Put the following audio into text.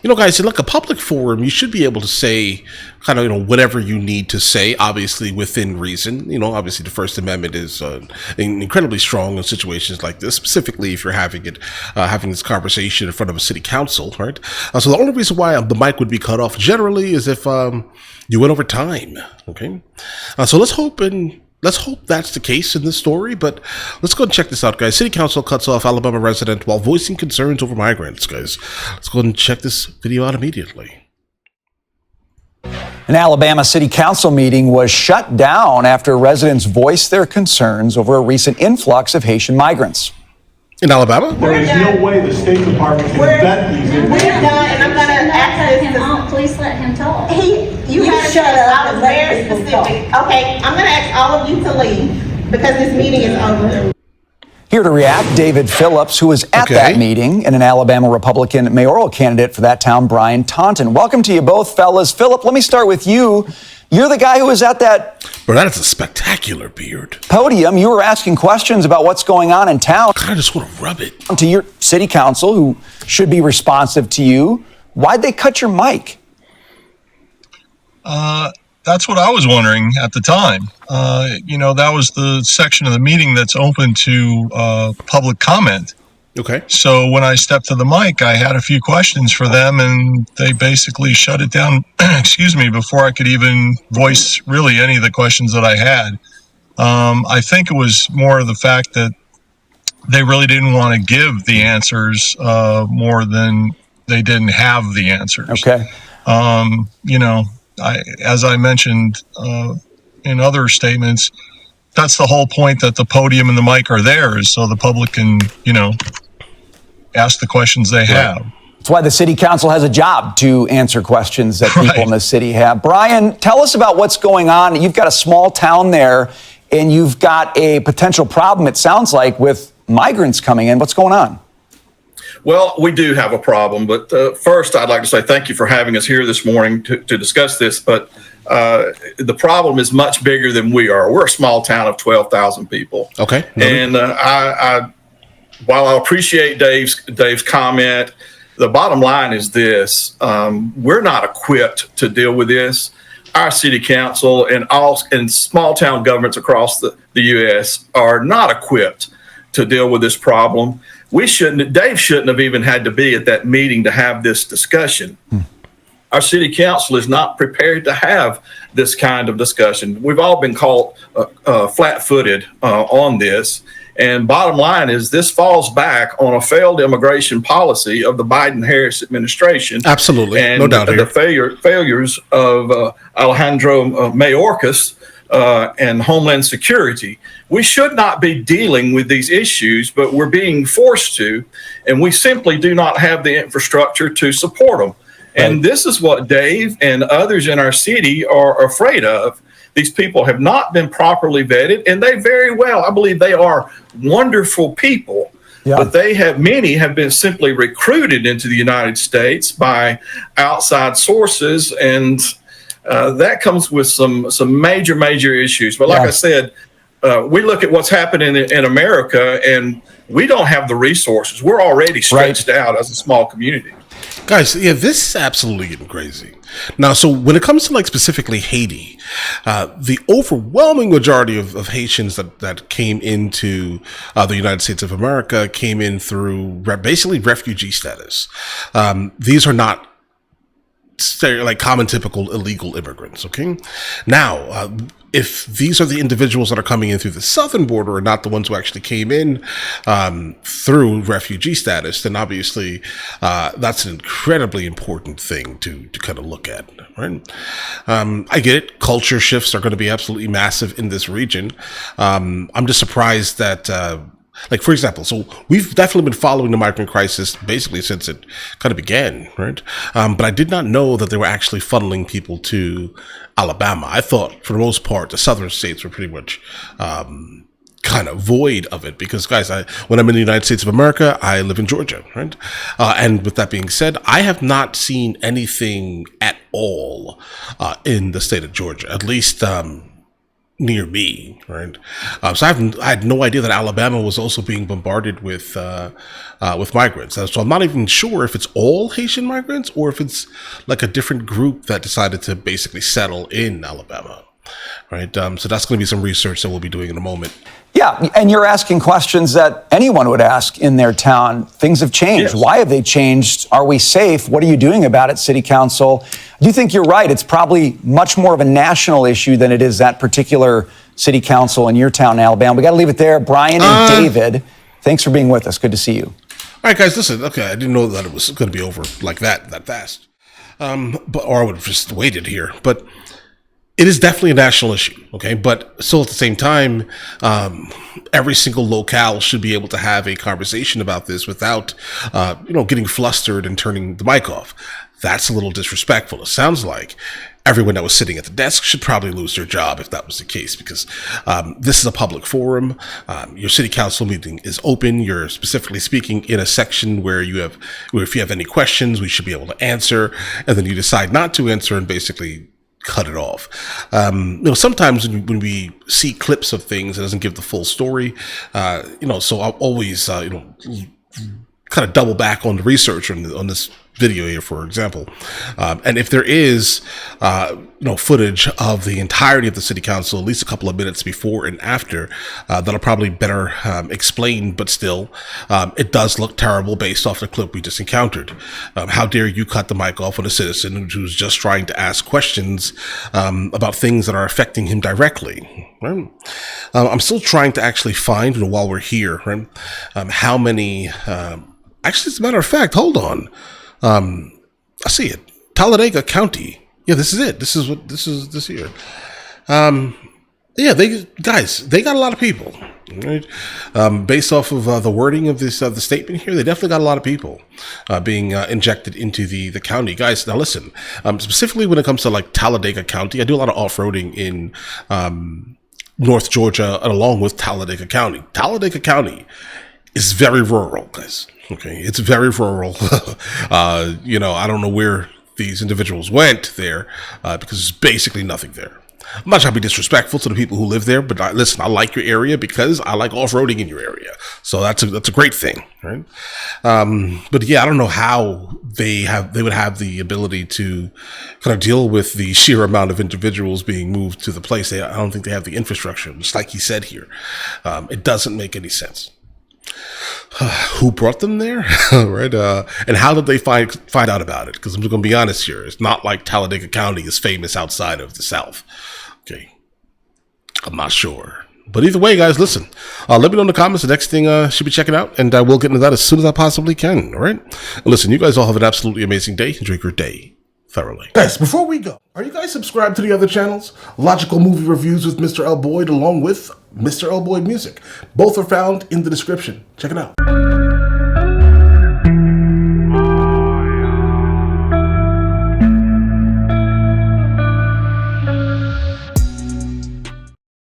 Guys, in like a public forum, you should be able to say kind of, whatever you need to say, obviously within reason. Obviously the First Amendment is incredibly strong in situations like this, specifically if you're having this conversation in front of a city council, right? So the only reason why the mic would be cut off generally is if you went over time, okay? So let's hope that's the case in this story, but let's go and check this out, guys. City Council cuts off Alabama resident while voicing concerns over migrants, guys. Let's go and check this video out immediately. An Alabama City Council meeting was shut down after residents voiced their concerns over a recent influx of Haitian migrants. In Alabama? There is no way the State Department can vet these individuals. We're done, and I'm going to ask this. Please let him talk. You shut up. I was very specific. Okay, I'm going to ask all of you to leave because this meeting is over. Here to react, David Phillips, who was at that meeting, and an Alabama Republican mayoral candidate for that town, Brian Taunton. Welcome to you both, fellas. Phillip, let me start with you. You're the guy who was at that... Bro, that is a spectacular beard. ...podium. You were asking questions about what's going on in town. I just want to rub it. To your city council, who should be responsive to you. Why'd they cut your mic? That's what I was wondering at the time. That was the section of the meeting that's open to public comment. Okay. So when I stepped to the mic, I had a few questions for them, and they basically shut it down, before I could even voice really any of the questions that I had. I think it was more of the fact that they really didn't want to give the answers more than they didn't have the answers. Okay. As I mentioned in other statements, that's the whole point, that the podium and the mic are there, is so the public can, ask the questions they have. That's why the city council has a job, to answer questions that people in the city have. Brian, tell us about what's going on. You've got a small town there, and you've got a potential problem, it sounds like, with migrants coming in. What's going on? Well, we do have a problem, but first I'd like to say thank you for having us here this morning to discuss this, but the problem is much bigger than we are. We're a small town of 12,000 people. Okay. And while I appreciate Dave's comment, the bottom line is this: we're not equipped to deal with this. Our city council and small town governments across the U.S. are not equipped to deal with this problem. Dave shouldn't have even had to be at that meeting to have this discussion. Our city council is not prepared to have this kind of discussion. We've all been caught flat-footed on this. And bottom line is, this falls back on a failed immigration policy of the Biden-Harris administration. Absolutely, and no doubt the failures of Alejandro Mayorkas and Homeland Security. We should not be dealing with these issues, but we're being forced to, and we simply do not have the infrastructure to support them. And this is what Dave and others in our city are afraid of. These people have not been properly vetted, and they very well, I believe they are wonderful people, but many have been simply recruited into the United States by outside sources, and that comes with some major issues. But like I said, we look at what's happening in America, and we don't have the resources. We're already stretched out as a small community. Guys, this is absolutely getting crazy. Now, so when it comes to like specifically Haiti, the overwhelming majority of Haitians that came into the United States of America came in through basically refugee status. These are not like common typical illegal immigrants. Okay. Now, if these are the individuals that are coming in through the southern border and not the ones who actually came in through refugee status, then obviously that's an incredibly important thing to kind of look at, right? I get it. Culture shifts are going to be absolutely massive in this region. I'm just surprised that like, for example, so we've definitely been following the migrant crisis basically since it kind of began, right? But I did not know that they were actually funneling people to Alabama. I thought, for the most part, the southern states were pretty much kind of void of it because, guys, when I'm in the United States of America, I live in Georgia, right? And with that being said, I have not seen anything at all in the state of Georgia, at least near me, right? So I had no idea that Alabama was also being bombarded with migrants. So I'm not even sure if it's all Haitian migrants or if it's like a different group that decided to basically settle in Alabama, right? So that's going to be some research that we'll be doing in a moment. Yeah, and you're asking questions that anyone would ask in their town. Things have changed. Yes. Why have they changed? Are we safe? What are you doing about it, City Council? I do think you're right. It's probably much more of a national issue than it is that particular City Council in your town in Alabama. We got to leave it there. Brian and David, thanks for being with us. Good to see you. All right, guys, listen. Okay, I didn't know that it was going to be over like that fast, or I would have just waited here. But it is definitely a national issue, okay? But still at the same time, every single locale should be able to have a conversation about this without, getting flustered and turning the mic off. That's a little disrespectful. It sounds like everyone that was sitting at the desk should probably lose their job if that was the case, because this is a public forum. Your city council meeting is open. You're specifically speaking in a section where if you have any questions, we should be able to answer, and then you decide not to answer and basically cut it off. Sometimes when we see clips of things, it doesn't give the full story. So I'll always, kind of double back on the research on this video here, for example. And if there is, footage of the entirety of the city council, at least a couple of minutes before and after, that'll probably better explain, but still, it does look terrible based off the clip we just encountered. How dare you cut the mic off on a citizen who's just trying to ask questions about things that are affecting him directly, right? I'm still trying to actually find, while we're here, right, how many, actually, as a matter of fact, hold on. I see it. Talladega County. Yeah, this is it. This is this here. They got a lot of people, right? Based off of the wording of this the statement here, they definitely got a lot of people being injected into the county. Guys, now listen. Specifically when it comes to like Talladega County, I do a lot of off-roading in North Georgia, along with Talladega County. Talladega County is very rural, guys. Okay, it's very rural. I don't know where these individuals went there because there's basically nothing there. I'm not trying to be disrespectful to the people who live there, but listen, I like your area because I like off-roading in your area. So that's a great thing, right? But yeah, I don't know how they would have the ability to kind of deal with the sheer amount of individuals being moved to the place. I don't think they have the infrastructure, just like he said here. It doesn't make any sense. Who brought them there, right? And how did they find out about it? Because I'm going to be honest here, it's not like Talladega County is famous outside of the South. Okay, I'm not sure, but either way, guys, listen. Let me know in the comments the next thing should be checking out, and I will get into that as soon as I possibly can. All right, and listen, you guys all have an absolutely amazing day. Enjoy your day thoroughly. Guys, before we go, are you guys subscribed to the other channels? Logical Movie Reviews with Mr. L. Boyd, along with Mr. L. Boyd Music. Both are found in the description. Check it out.